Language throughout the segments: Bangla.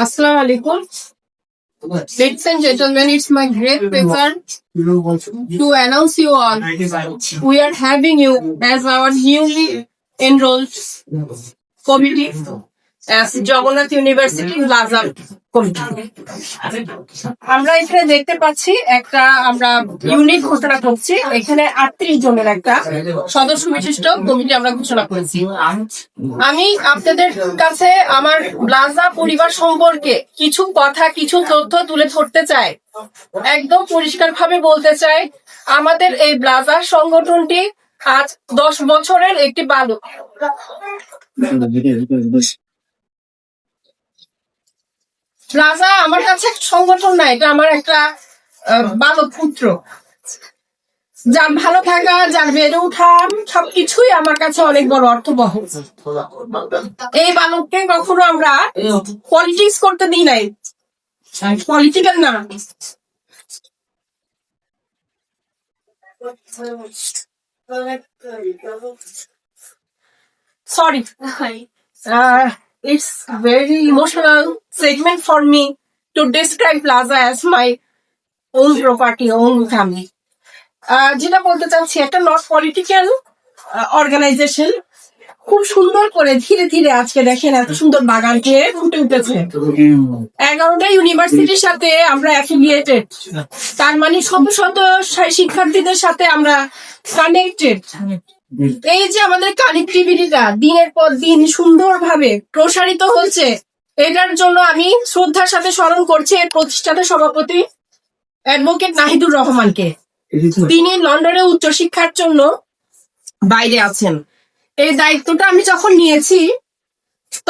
Assalamu alaikum. Ladies and gentlemen, it's my great pleasure to announce you all. We are having you as our newly enrolled committee as Jagannath University Plaza Committee. আমরা এখানে দেখতে পাচ্ছি একটা আমরা ইউনিক ঘোষণা করছি। এখানে 38 জনের একটা সদস্য বিশিষ্ট কমিটি আমরা ঘোষণা করেছি। আমি আপনাদের কাছে আমার প্লাজা পরিবার সম্পর্কে কিছু কথা কিছু তথ্য তুলে ধরতে চাই। একদম পরিষ্কারভাবে বলতে চাই, আমাদের এই প্লাজা সংগঠনটি আজ 10 বছরের একটি বালক। প্লাজা আমার কাছে সংগঠন না, এটা আমার একটা বালক পুত্র, যার ভালো থাকা, যার বেড়ে ওঠা সবকিছুই আমার কাছে অনেক বড় অর্থবহ। এই বালককে কখনো আমরা পলিটিক্স করতে দিই নাই, পলিটিক্যাল না। Sorry. It's very emotional segment for me to describe Plaza as my own property, own family. যেটা বলতে চাচ্ছি, একটা নট পলিটিক্যাল অর্গানাইজেশন খুব সুন্দর করে ধীরে ধীরে আজকে দেখেন এত সুন্দর বাগানকে ফুটে উঠেছে। 11টা ইউনিভার্সিটির সাথে আমরা অ্যাফিলিয়েটেড, তার মানে শত শত শিক্ষার্থীদের সাথে আমরা কানেক্টেড। এই যে আমাদের কানেক্টিভিটিটা দিনের পর দিন সুন্দরভাবে প্রসারিত হচ্ছে, এটার জন্য আমি শ্রদ্ধার সাথে স্মরণ করছি এর প্রতিষ্ঠাতা সভাপতি অ্যাডভোকেট নাহিদুর রহমানকে। তিনি লন্ডনে উচ্চশিক্ষার জন্য বাইরে আছেন। এই দায়িত্বটা আমি যখন নিয়েছি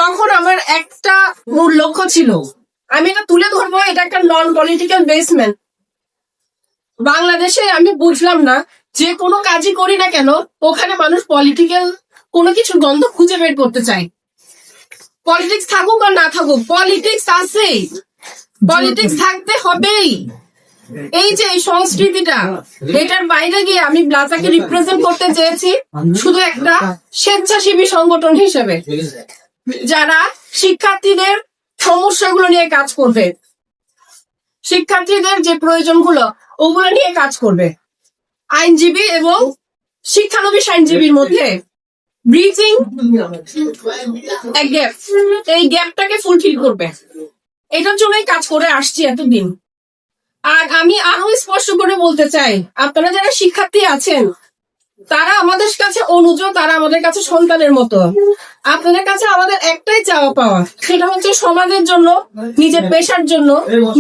তখন আমার একটা মূল লক্ষ্য ছিল, আমি এটা তুলে ধরবো, এটা একটা নন পলিটিক্যাল বেসমেন্ট। বাংলাদেশে আমি বুঝলাম না, যে কোনো কাজই করি না কেন ওখানে মানুষ পলিটিক্যাল কোনো কিছু গন্ধ খুঁজে বের করতে চায়। পলিটিক্স থাকুক আর না থাকুক, পলিটিক্স আছে, পলিটিক্স থাকতে হবেই। এই যে এই সংস্কৃতিটা, এটার বাইরে গিয়ে আমি প্লাজাকে রিপ্রেজেন্ট করতে চেয়েছি শুধু একটা স্বেচ্ছাসেবী সংগঠন হিসেবে, যারা শিক্ষার্থীদের সমস্যাগুলো নিয়ে কাজ করবে, শিক্ষার্থীদের যে প্রয়োজনগুলো ওগুলো নিয়ে কাজ করবে। আইনজীবী এবং শিক্ষানবিশ আইনজীবীর মধ্যে ব্রিজিং গ্যাপ, এই গ্যাপটাকে ফুলফিল করবে। এটার জন্যই কাজ করে আসছি এতদিন। আর আমি আরো স্পষ্ট করে বলতে চাই, আপনারা যারা শিক্ষার্থী আছেন তারা আমাদের কাছে অনুজ, তারা আমাদের কাছে সন্তানের মতো। আপনাদের কাছে আমাদের একটাই চাওয়া পাওয়া, সেটা হচ্ছে সমাজের জন্য, নিজের পেশার জন্য,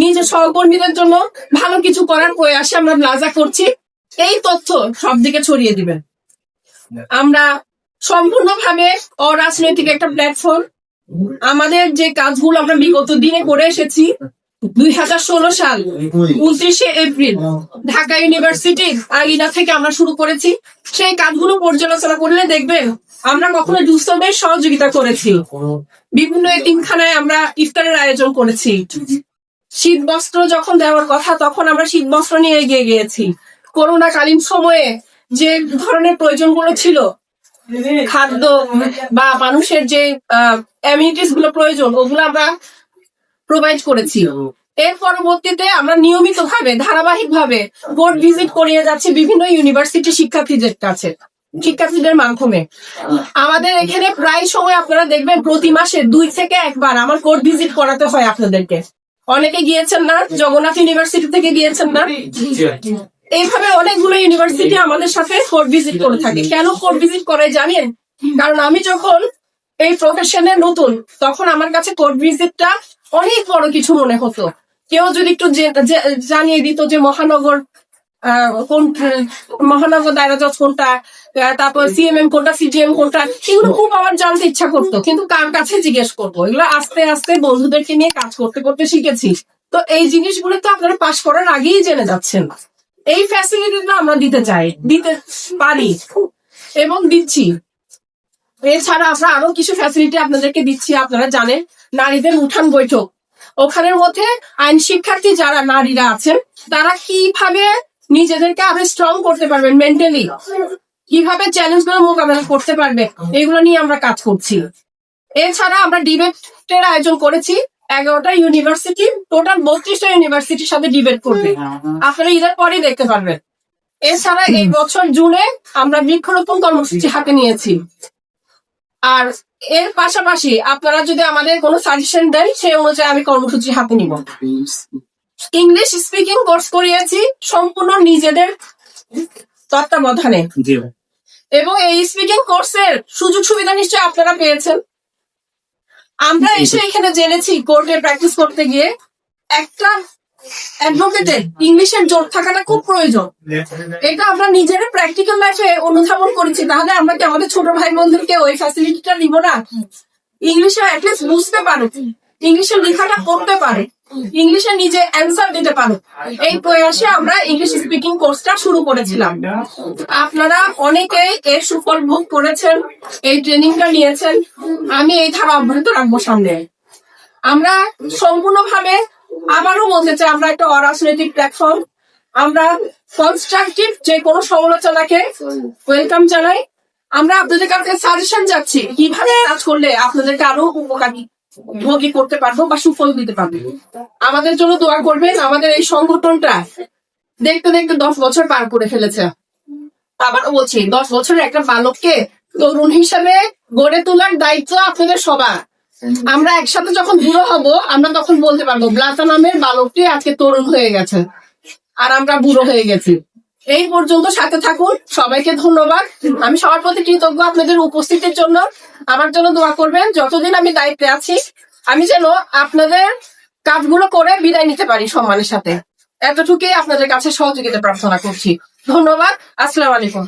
নিজের সহকর্মীদের জন্য ভালো কিছু করার প্রয়াসে আমরা প্লাজা করছি। এই তথ্য সব দিকে ছড়িয়ে দিবেন। আমরা সম্পূর্ণভাবে অরাজনৈতিক একটা প্ল্যাটফর্ম। আমাদের যে কাজগুলো আমরা বিগত দিনে করে এসেছি, 2016 সাল 29শে এপ্রিল ঢাকা ইউনিভার্সিটির আঙিনা থেকে আমরা শুরু করেছি। সেই কাজগুলো পর্যালোচনা করলে দেখবেন আমরা কখনো দুস্থদের সহযোগিতা করেছি, বিভিন্ন এতিমখানায় আমরা ইফতারের আয়োজন করেছি, শীত বস্ত্র যখন দেওয়ার কথা তখন আমরা শীত বস্ত্র নিয়ে এগিয়ে গিয়েছি। করোনা কালীন সময়ে যে ধরনের প্রয়োজনগুলো ছিল, খাদ্য বা মানুষের যে অ্যামিনিটিস গুলো প্রয়োজন, ওগুলো আমরা প্রোভাইড করেছি। এর পরবর্তীতে আমরা নিয়মিত ভাবে ধারাবাহিক ভাবে কোর্ট ভিজিট করিয়ে যাচ্ছি বিভিন্ন ইউনিভার্সিটি শিক্ষার্থীদের কাছে, শিক্ষার্থীদের মাধ্যমে। আমাদের এখানে প্রায় সময় আপনারা দেখবেন প্রতি মাসে 2 থেকে 1 বার আমার কোর্ট ভিজিট করাতে হয় আপনাদেরকে। অনেকে গিয়েছেন না, জগন্নাথ ইউনিভার্সিটি থেকে গিয়েছেন না, এইভাবে অনেকগুলো ইউনিভার্সিটি আমাদের সাথে কোর্ট ভিজিট করে থাকে। কেন কোর্ট ভিজিট করে জানেন? কারণ আমি যখন এই প্রফেশনে নতুন, তখন আমার কাছে কোর্ট ভিজিটটা অনেক বড় কিছু মনে হতো। কেউ যদি একটু জানিয়ে দিত যে মহানগর কোন, মহানগর দায়রা জজ কোনটা, তারপর সিএমএম কোনটা, সিজিএম কোনটা, এগুলো খুব আমার জানতে ইচ্ছা করতো, কিন্তু কার কাছে জিজ্ঞেস করবো? এগুলো আস্তে আস্তে বন্ধুদেরকে নিয়ে কাজ করতে করতে শিখেছি। তো এই জিনিসগুলো তো আপনারা পাশ করার আগেই জেনে যাচ্ছেন। এই ফ্যাসিলিটিটা আমরা দিতে চাই, দিতে পারি এবং দিচ্ছি। এছাড়া আমরা আরো কিছু ফ্যাসিলিটি আপনাদেরকে দিচ্ছি। আপনারা জানেন নারীদের উঠান বৈঠক, ওখানের মধ্যে আইন শিক্ষার্থী যারা নারীরা আছেন তারা কিভাবে নিজেদেরকে আরো স্ট্রং করতে পারবেন মেন্টালি, কিভাবে চ্যালেঞ্জ গুলো মোকাবেলা করতে পারবে, এগুলো নিয়ে আমরা কাজ করছি। এছাড়া আমরা ডিবেটের আয়োজন করেছি 11টা ইউনিভার্সিটি, টোটাল 32টা ইউনিভার্সিটির সাথে ডিবেট করবে। আপনারা ঈদের পরেই দেখতে পারবেন। এছাড়া এই বছর জুনে আমরা বৃক্ষরোপণ কর্মসূচি হাতে নিয়েছি। আর এর পাশাপাশি আপনারা যদি আমাদের কোনো সাজেশন দেন, সেই অনুযায়ী আমি কর্মসূচি হাতে নিব। ইংলিশ স্পিকিং কোর্স করিয়েছি সম্পূর্ণ নিজেদের তত্ত্বাবধানে, এবং এই স্পিকিং কোর্সের সুযোগ সুবিধা নিশ্চয়ই আপনারা পেয়েছেন। আমরা এসে এখানে জেনেছি কোর্টে প্র্যাকটিস করতে গিয়ে একটা অ্যাডভোকেটের ইংলিশের জোর থাকাটা খুব প্রয়োজন। এটা আমরা নিজেরা প্র্যাকটিক্যাল লাইফে অনুধাবন করেছি। তাহলে আমরা কি আমাদের ছোট ভাই বোনদেরকে ওই ফ্যাসিলিটিটা দিব না? ইংলিশে অ্যাটলিস্ট বুঝতে পারো, ইংলিশে লেখাটা পড়তে পারে, ইংলিশে নিজে অ্যান্সার দিতে পারো, এই প্রয়াসে আমরা ইংলিশ স্পিকিং কোর্সটা শুরু করেছিলাম। আপনারা অনেকেই এর সুফল ভোগ করেছেন, এই ট্রেনিংটা নিয়েছেন। আমি এই ধারা অব্যাহত রাখবো সামনে। আমরা সম্পূর্ণভাবে আবারও বলতে চাই, আমরা একটা অরাজনৈতিক প্ল্যাটফর্ম। আমরা কনস্ট্রাকটিভ যে কোনো সমালোচনাকে ওয়েলকাম জানাই। আমরা আপনাদের কাছে সাজেশন যাচ্ছি কিভাবে কাজ করলে আপনাদেরকে আরো উপকারী ভোগী করতে পারবো বা সুফল দিতে পারবো। আমাদের জন্য দোয়া করবেন। আমাদের এই সংগঠনটা দেখতে দেখতে 10 বছর পার করে ফেলেছে। আবারও বলছি, 10 বছরের একটা বালককে তরুণ হিসাবে গড়ে তোলার দায়িত্ব আপনাদের সবার। আমরা একসাথে যখন বুড়ো হব, আমরা তখন বলতে পারবো ব্লাতা নামের বালকটি আজকে তরুণ হয়ে গেছে আর আমরা বুড়ো হয়ে গেছি। এই পর্যন্ত সাথে থাকুন। সবাইকে ধন্যবাদ। আমি সবার প্রতি কৃতজ্ঞ আপনাদের উপস্থিতির জন্য। আমার জন্য দোয়া করবেন। যতদিন আমি দায়িত্বে আছি, আমি যেন আপনাদের কাজগুলো করে বিদায় নিতে পারি সম্মানের সাথে। এতটুকুই আপনাদের কাছে সহযোগিতা প্রার্থনা করছি। ধন্যবাদ। আসসালামু আলাইকুম।